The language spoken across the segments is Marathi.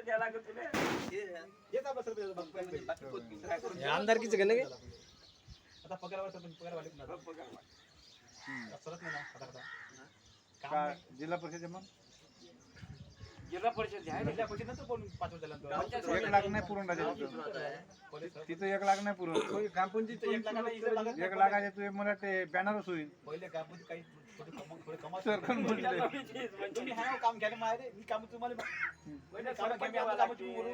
द्यायला लागत तुला आमदारकीचं का नाही आता पगारावर पगार वाले सरत नाही ना का जिल्हा परिषद मग जिल्हा परिषद आहे जिल्हा परिषद नंतर बोलून 5 वर्ष झालं 1 लाख नाही पुरून राहिले तिथं 1 लाख नाही पुरून ग्रामपंचायत 1 लाखाला इथं लागत 1 लाखाचे तुझे मला ते बॅनरच होईल पहिले ग्रामपंचायत काही थोडे कमाल सरकार म्हणले तुम्ही हा काम घ्यायला मारे मी काम तुम्हाला पहिले काम घ्या मी आपलं काम तुम्ही करू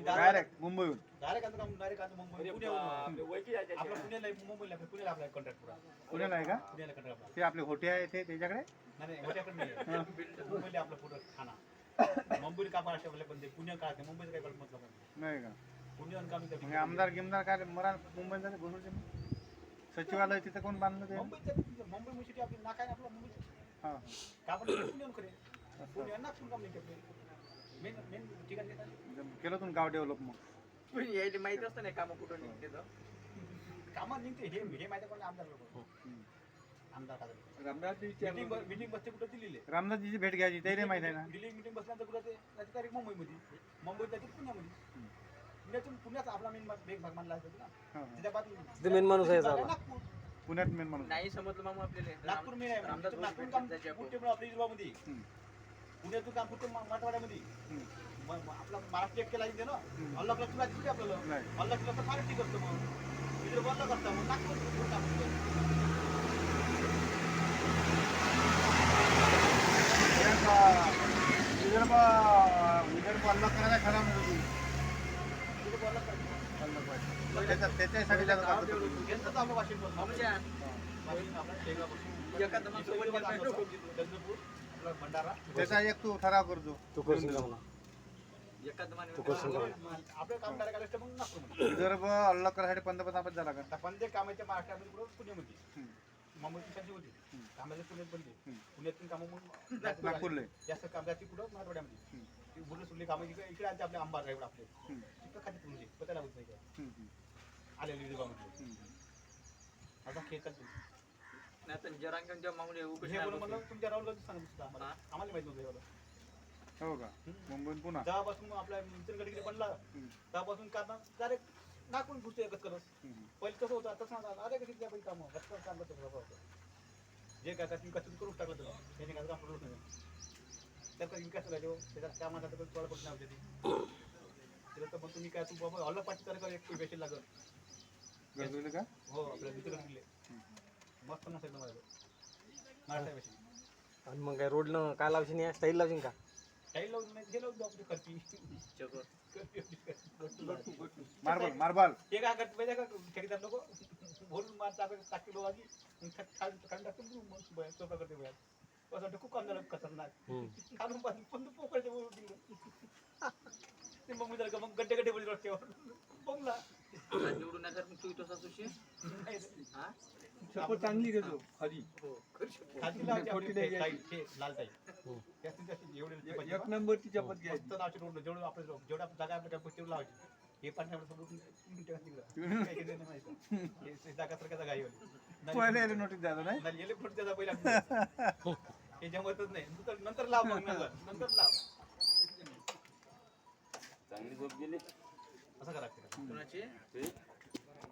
डायरेक्ट मुंबईहून डायरेक्ट आता काम डायरेक्ट आता मुंबई पुण्याहून आपलं पुण्याला पुण्याला आपला कॉन्ट्रॅक्ट पुरा पुण्याला आहे का पुण्याला कॉन्ट्रॅक्ट आपला ते आपले होटे आहे ते त्याच्याकडे नाही होत्याकडे नाही मुंबईला आपलं पुढं खाना मुंबईला काम करायला पण ते पुण्या काय मुंबईचं काय मतलब नाही का पुण्याहून काम म्हणजे आमदार गिमदार काय मरा मुंबईत जाते घोषवते सचिवालय तिथं कोण बांधलं ते मुंबई मुशी आपली नाक आहे आपलं मुंबई हां का पण पुण्याहून करे पुण्या नागपूर काम नाही केलं मेन मेन ठिकाण केलं तुम्ही गाव डेव्हलप मग यायला माहित असतं नाही काम कुठं निघते तर कामात निघते हे माहिती कोण आमदार लोक आमदार का मीटिंग बसते कुठं दिल्लीला रामदासजीची भेट घ्यायची ते माहिती आहे ना दिल्ली मीटिंग बसल्यानंतर कुठं ते त्याची तारीख मुंबईमध्ये मुंबईत जाते पुण्यामध्ये पुण्याचा आपला मेन एक भाग मानला असतो ना ते मेन माणूस आहे नागपूर पुण्यात मेन म्हणून नाही समजलं मामा आपल्याला नागपूर मेन आहे नागपूर काम कुठे पण आपल्या जिल्ह्यामध्ये पुण्यातून काम कुठे मराठवाड्यामध्ये आपला महाराष्ट्र एक केला ना अल्लाह तुला दिसते आपल्याला अल्लाह तुला तर फारच करतो मग विदर्भ अल्लाह करता मग नागपूर विदर्भ अल्लाह करायला खरा म्हणजे त्याच्यासाठी आपलं वाशिम भंडारा त्याचा एक तू ठराव करतो तू करशील का म्हणा आपलं काम करायला असतं मग नागपूरमध्ये विदर्भ अल्लाह करायसाठी पंतप्रधान झाला का पण ते कामाच्या महाराष्ट्रामध्ये पुढं पुण्यामध्ये मुंबईची संधी होती कामाच्या पुण्यात बनली पुण्यातून कामं मग नागपूरला जास्त काम जाते पुढं मराठवाड्यामध्ये बुडलं सुटली कामं इकडे आले आपले आंबार रायगड आपले तिथं खाली पुढे पत्या लागत नाही काय आलेली विदर्भामध्ये आता खेळ चालतो नाही तर जरांगांच्या मागून उभे हे बोलून म्हणलं तुमच्या राहुल गांधी सांगत होता आम्हाला माहित नव्हतं एवढं हो का मुंबईत पुन्हा जेव्हापासून आपल्या मित्रगडगिरी बनला तेव्हापासून काढणार डायरेक्ट नागपूर पुढचं एकच करत पहिले कसं होतं तसं अरे कशी त्या पैकी कामं रस्त्यावर काम करतो होतं जे काय तुम्ही कसं करून टाकलं तुला त्याने काय काम करू नाही त्याचा विकास झाला त्याच्यात कामाचा तर थोडा पडत नाही होते त्याला तर मग तुम्ही काय तू बाबा हल्ला पाठी तारखेला एक पैसे लागत गरजले का हो आपल्या मित्रगडगिरीले मस्त नसेल माझं महाराष्ट्रापेक्षा आणि मग काय रोडनं काय लावशील या स्टाईल लावशील का काही लावून नाही गेलो आपली खर्ची मार्बल हे काय करते पाहिजे का ठेकेदार लोक बोलून मार टाकते लोक आधी टाकतो सोपा करते बाहेर असं वाटतं खूप काम झालं खतरनाक काढून पण पोकळते ते मग मी जर मग गड्डे गड्डे बोलले रस्त्यावर बघला निवडून आल्यावर मग तू तसा सुशी शपथ चांगली देतो खाली लाल ताई एवढे एक नंबरची शपथ घ्यायची नावची रोड जेवढं आपलं जेवढा जागा तेवढं लावायची हे पण जागा सारखा जागा पहिले नोटीस द्यायला नाही नोटीस द्यायचा पहिला हे जमतच नाही नंतर लाव मग नंतर लाव चांगली झोप गेली असं करा कुणाची